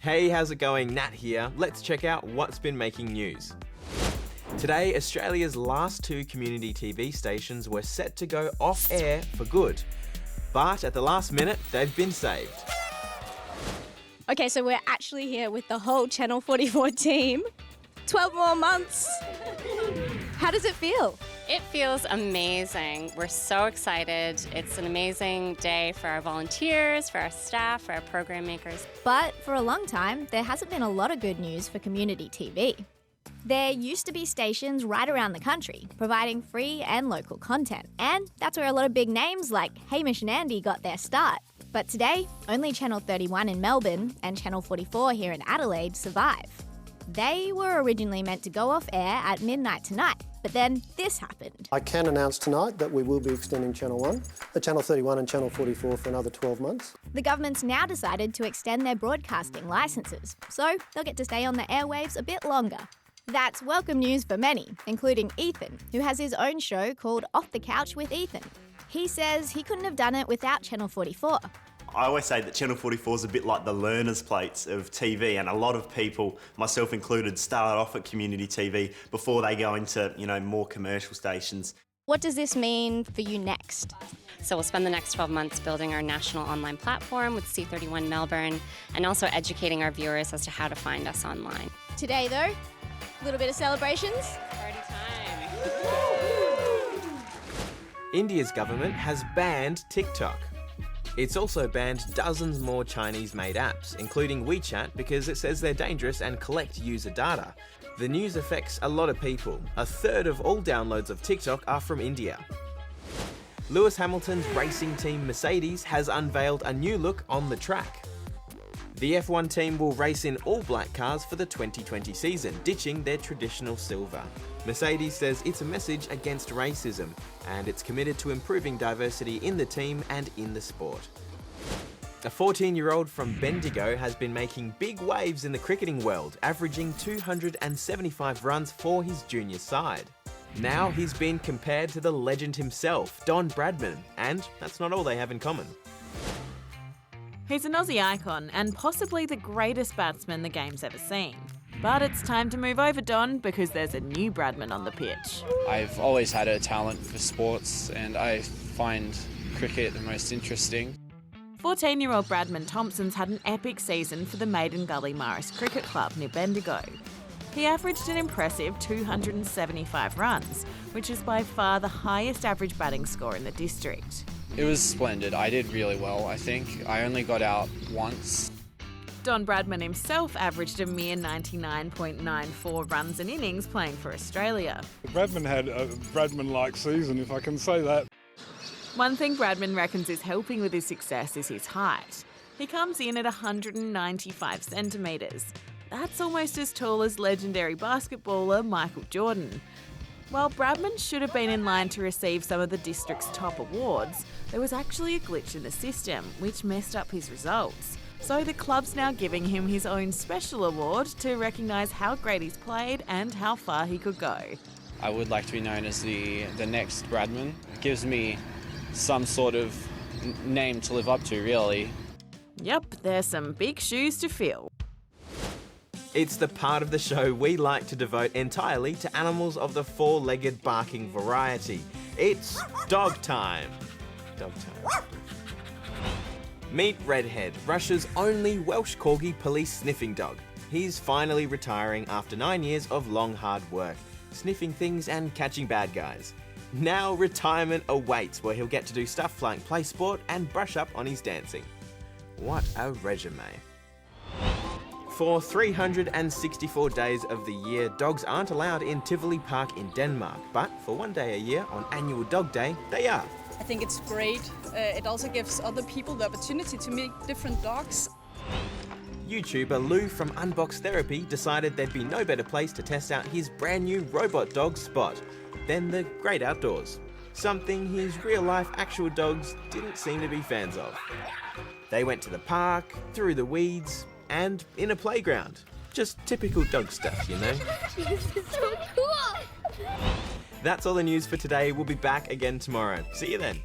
Hey, how's it going? Nat here. Let's check out what's been making news. Today, Australia's last two community TV stations were set to go off air for good. But at the last minute, they've been saved. Okay, so we're actually here with the whole Channel 44 team. 12 more months. How does it feel? It feels amazing. We're so excited. It's an amazing day for our volunteers, for our staff, for our program makers. But for a long time, there hasn't been a lot of good news for community TV. There used to be stations right around the country, providing free and local content. And that's where a lot of big names like Hamish and Andy got their start. But today, only Channel 31 in Melbourne and Channel 44 here in Adelaide survive. They were originally meant to go off air at midnight tonight, but then this happened. I can announce tonight that we will be extending Channel 31 and Channel 44 for another 12 months. The government's now decided to extend their broadcasting licences, so they'll get to stay on the airwaves a bit longer. That's welcome news for many, including Ethan, who has his own show called Off the Couch with Ethan. He says he couldn't have done it without Channel 44. I always say that Channel 44 is a bit like the learner's plates of TV, and a lot of people, myself included, start off at community TV before they go into, more commercial stations. What does this mean for you next? So we'll spend the next 12 months building our national online platform with C31 Melbourne and also educating our viewers as to how to find us online. Today, though, a little bit of celebrations. Party time. India's government has banned TikTok. It's also banned dozens more Chinese-made apps, including WeChat, because it says they're dangerous and collect user data. The news affects a lot of people. A third of all downloads of TikTok are from India. Lewis Hamilton's racing team Mercedes has unveiled a new look on the track. The F1 team will race in all black cars for the 2020 season, ditching their traditional silver. Mercedes says it's a message against racism, and it's committed to improving diversity in the team and in the sport. A 14-year-old from Bendigo has been making big waves in the cricketing world, averaging 275 runs for his junior side. Now he's been compared to the legend himself, Don Bradman, and that's not all they have in common. He's an Aussie icon and possibly the greatest batsman the game's ever seen. But it's time to move over, Don, because there's a new Bradman on the pitch. I've always had a talent for sports and I find cricket the most interesting. 14-year-old Bradman Thompson's had an epic season for the Maiden Gully Marist Cricket Club near Bendigo. He averaged an impressive 275 runs, which is by far the highest average batting score in the district. It was splendid. I did really well, I think. I only got out once. Don Bradman himself averaged a mere 99.94 runs an innings playing for Australia. Bradman had a Bradman-like season, if I can say that. One thing Bradman reckons is helping with his success is his height. He comes in at 195 centimetres. That's almost as tall as legendary basketballer Michael Jordan. While Bradman should have been in line to receive some of the district's top awards, there was actually a glitch in the system which messed up his results. So the club's now giving him his own special award to recognise how great he's played and how far he could go. I would like to be known as the next Bradman. It gives me some sort of name to live up to, really. Yep, there's some big shoes to fill. It's the part of the show we like to devote entirely to animals of the four-legged barking variety. It's dog time. Dog time. Meet Redhead, Russia's only Welsh Corgi police sniffing dog. He's finally retiring after 9 years of long hard work, sniffing things and catching bad guys. Now retirement awaits, where he'll get to do stuff like play sport and brush up on his dancing. What a resume. For 364 days of the year, dogs aren't allowed in Tivoli Park in Denmark, but for one day a year, on Annual Dog Day, they are. I think it's great. It also gives other people the opportunity to meet different dogs. YouTuber Lou from Unbox Therapy decided there'd be no better place to test out his brand new robot dog Spot than the great outdoors. Something his real-life actual dogs didn't seem to be fans of. They went to the park, through the weeds, and in a playground. Just typical dog stuff, you know? This is so cool! That's all the news for today. We'll be back again tomorrow. See you then.